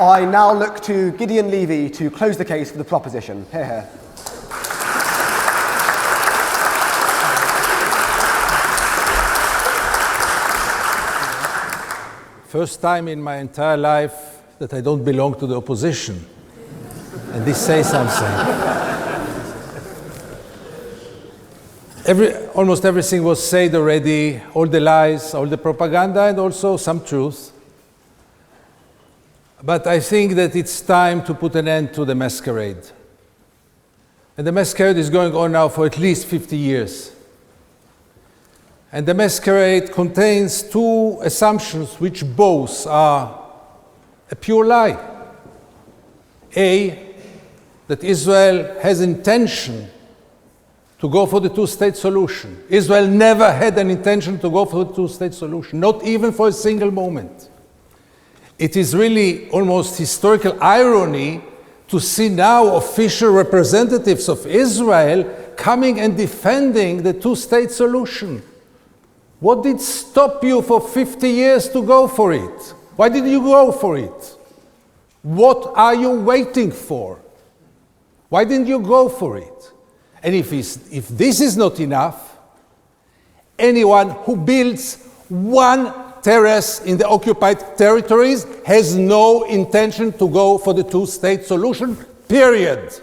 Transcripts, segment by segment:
I now look to Gideon Levy to close the case for the proposition. Hear, hear. First time in my entire life that I don't belong to the opposition. And this says something. Almost everything was said already, all the lies, all the propaganda, and also some truth. But I think that it's time to put an end to the masquerade. And the masquerade is going on now for at least 50 years. And the masquerade contains two assumptions which both are a pure lie. A, that Israel has intention to go for the two-state solution. Israel never had an intention to go for the two-state solution, not even for a single moment. It is really almost historical irony to see now official representatives of Israel coming and defending the two-state solution. What did stop you for 50 years to go for it? Why did you go for it? What are you waiting for? Why didn't you go for it? And if this is not enough, anyone who builds one terrace in the occupied territories has no intention to go for the two-state solution, period.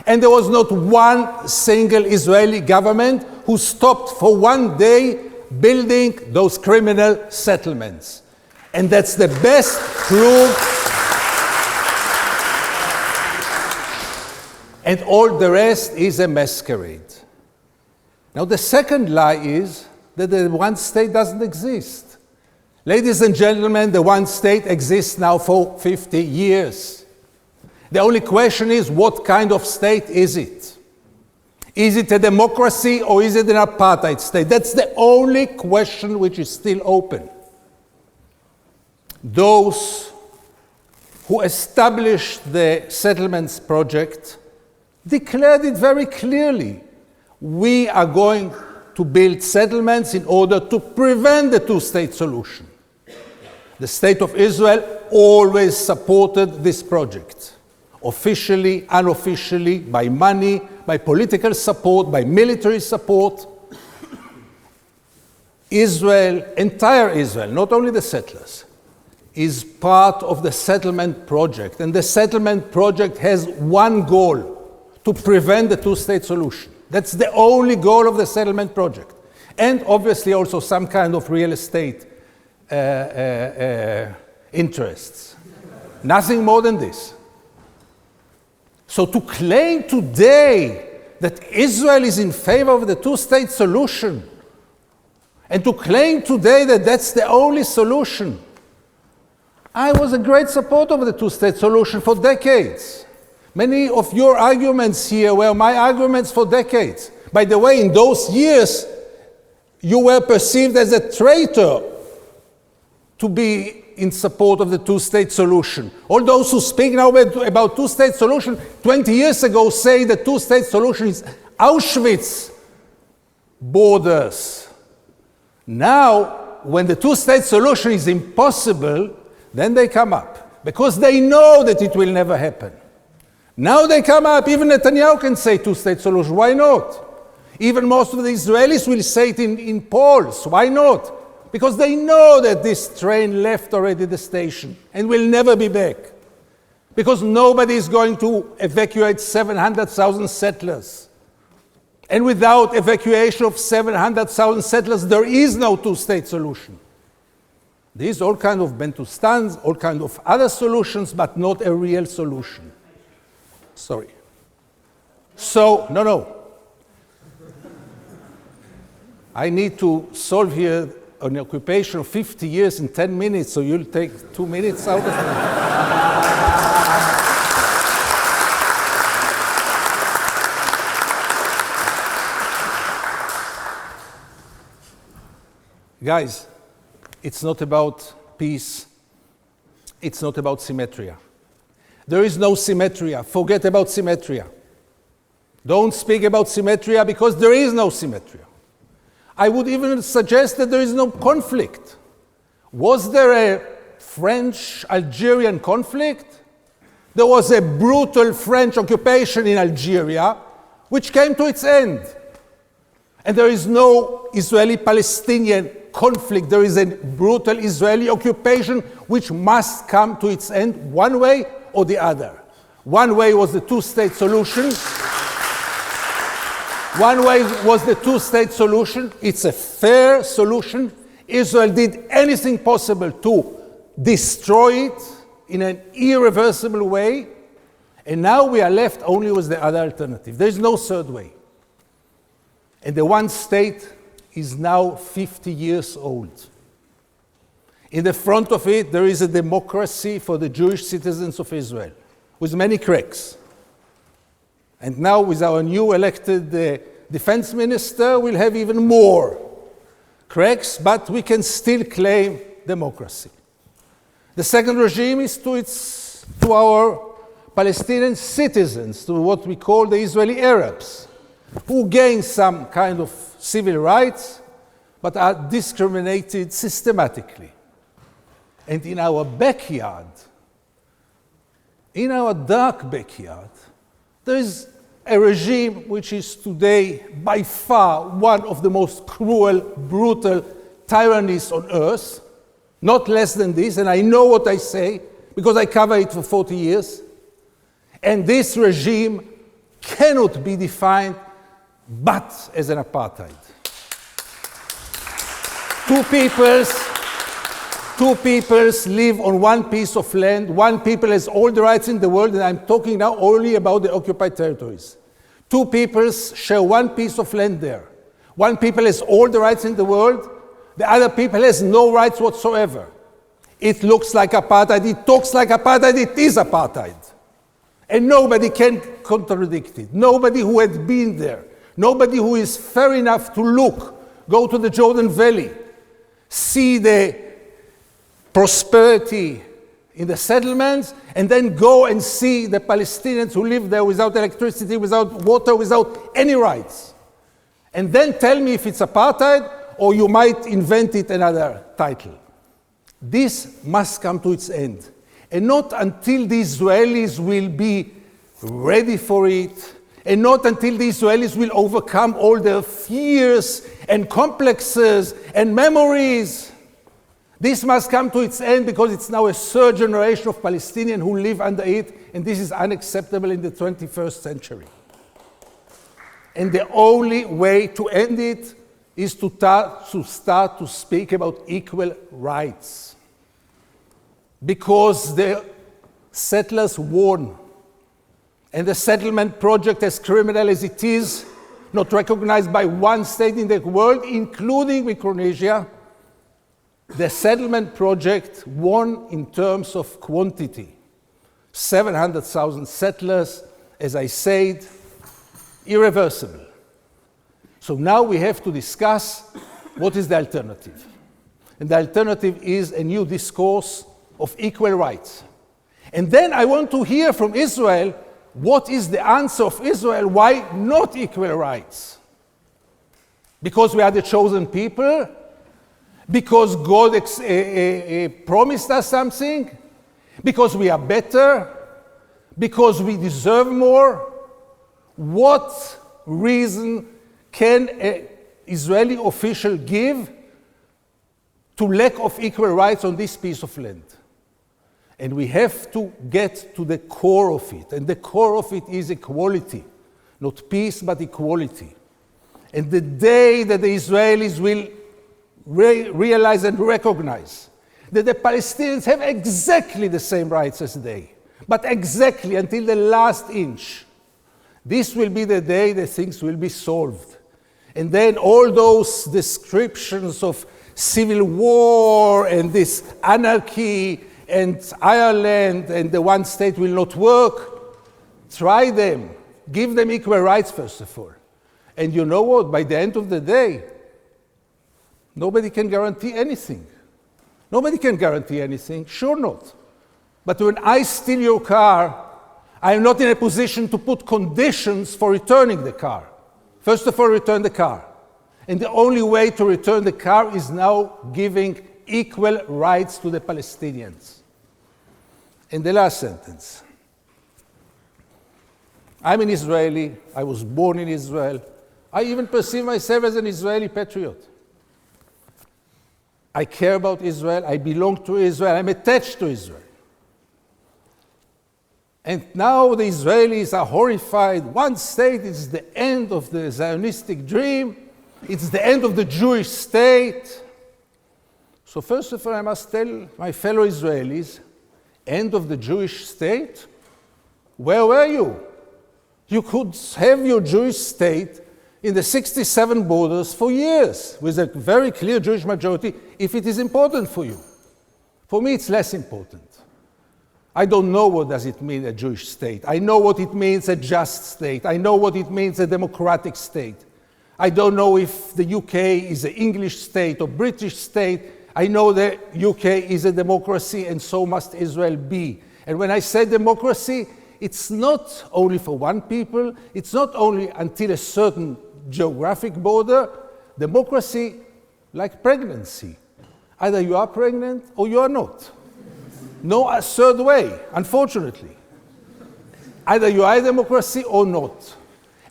And there was not one single Israeli government who stopped for one day building those criminal settlements. And that's the best proof. And all the rest is a masquerade. Now, the second lie is that the one state doesn't exist. Ladies and gentlemen, the one state exists now for 50 years. The only question is, what kind of state is it? Is it a democracy or is it an apartheid state? That's the only question which is still open. Those who established the settlements project declared it very clearly. We are going to build settlements in order to prevent the two-state solution. The State of Israel always supported this project, officially, unofficially, by money, by political support, by military support. Israel, entire Israel, not only the settlers, is part of the settlement project. And the settlement project has one goal: to prevent the two-state solution. That's the only goal of the settlement project. And obviously also some kind of real estate interests. Nothing more than this. So to claim today that Israel is in favor of the two-state solution, and to claim today that that's the only solution. I was a great supporter of the two-state solution for decades. Many of your arguments here were my arguments for decades. By the way, in those years, you were perceived as a traitor to be in support of the two-state solution. All those who speak now about two-state solution 20 years ago say the two-state solution is Auschwitz borders. Now, when the two-state solution is impossible, then they come up, because they know that it will never happen. Now they come up, even Netanyahu can say two-state solution, why not? Even most of the Israelis will say it in polls, why not? Because they know that this train left already the station and will never be back. Because nobody is going to evacuate 700,000 settlers. And without evacuation of 700,000 settlers, there is no two-state solution. There is all kind of Bentustans, all kind of other solutions, but not a real solution. Sorry. So, no. I need to solve here an occupation of 50 years in 10 minutes, so you'll take 2 minutes out of me. Guys, it's not about peace. It's not about symmetria. There is no symmetria. Forget about symmetria. Don't speak about symmetria, because there is no symmetria. I would even suggest that there is no conflict. Was there a French-Algerian conflict. There was a brutal French occupation in Algeria, which came to its end. And there is no Israeli-Palestinian conflict. There is a brutal Israeli occupation which must come to its end one way or the other. One way was the two-state solution. One way was the two-state solution. It's a fair solution. Israel did anything possible to destroy it in an irreversible way. And now we are left only with the other alternative. There is no third way. And the one state is now 50 years old. In the front of it, there is a democracy for the Jewish citizens of Israel, with many cracks. And now with our new elected defense minister, we'll have even more cracks, but we can still claim democracy. The second regime is to our Palestinian citizens, to what we call the Israeli Arabs, who gain some kind of civil rights, but are discriminated systematically. And in our backyard, in our dark backyard, there is a regime which is today by far one of the most cruel, brutal tyrannies on earth, not less than this, and I know what I say because I cover it for 40 years. And this regime cannot be defined but as an apartheid. Two peoples live on one piece of land. One people has all the rights in the world, and I'm talking now only about the occupied territories. Two peoples share one piece of land there. One people has all the rights in the world. The other people has no rights whatsoever. It looks like apartheid. It talks like apartheid. It is apartheid. And nobody can contradict it. Nobody who had been there. Nobody who is fair enough to look, go to the Jordan Valley, see the prosperity in the settlements, and then go and see the Palestinians who live there without electricity, without water, without any rights. And then tell me if it's apartheid, or you might invent it another title. This must come to its end. And not until the Israelis will be ready for it, and not until the Israelis will overcome all their fears and complexes and memories. This must come to its end because it's now a third generation of Palestinians who live under it, and this is unacceptable in the 21st century. And the only way to end it is to start to speak about equal rights. Because the settlers won. And the settlement project, as criminal as it is, not recognized by one state in the world, including Micronesia, the settlement project won in terms of quantity. 700,000 settlers, as I said, irreversible. So now we have to discuss what is the alternative. And the alternative is a new discourse of equal rights. And then I want to hear from Israel, what is the answer of Israel? Why not equal rights? Because we are the chosen people? Because God promised us something? Because we are better? Because we deserve more? What reason can an Israeli official give to lack of equal rights on this piece of land? And we have to get to the core of it. And the core of it is equality. Not peace, but equality. And the day that the Israelis will realize and recognize that the Palestinians have exactly the same rights as they, but exactly until the last inch, this will be the day that things will be solved. And then all those descriptions of civil war and this anarchy and Ireland and the one state will not work, try them. Give them equal rights, first of all. And you know what? By the end of the day, nobody can guarantee anything. Nobody can guarantee anything, sure not. But when I steal your car, I am not in a position to put conditions for returning the car. First of all, return the car. And the only way to return the car is now giving equal rights to the Palestinians. And the last sentence. I'm an Israeli. I was born in Israel. I even perceive myself as an Israeli patriot. I care about Israel. I belong to Israel. I'm attached to Israel. And now the Israelis are horrified. One state is the end of the Zionistic dream. It's the end of the Jewish state. So first of all, I must tell my fellow Israelis, end of the Jewish state? Where were you? You could have your Jewish state in the 67 borders for years with a very clear Jewish majority if it is important for you. For me, it's less important. I don't know what does it mean a Jewish state. I know what it means a just state. I know what it means a democratic state. I don't know if the UK is an English state or British state. I know the UK is a democracy and so must Israel be. And when I say democracy, it's not only for one people. It's not only until a certain geographic border. Democracy, like pregnancy. Either you are pregnant or you are not. No third way, unfortunately. Either you are a democracy or not.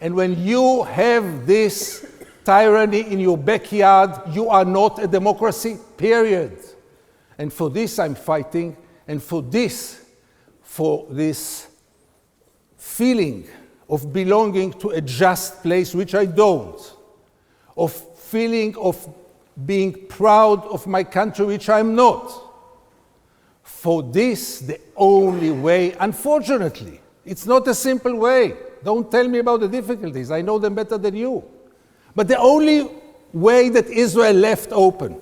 And when you have this tyranny in your backyard, you are not a democracy, period. And for this I'm fighting, and for this feeling of belonging to a just place, which I don't, of feeling of being proud of my country, which I'm not. For this, the only way, unfortunately, it's not a simple way. Don't tell me about the difficulties. I know them better than you. But the only way that Israel left open,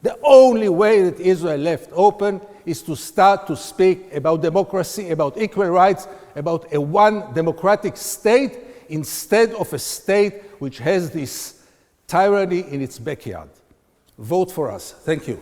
the only way that Israel left open is to start to speak about democracy, about equal rights, about a one democratic state instead of a state which has this tyranny in its backyard. Vote for us. Thank you.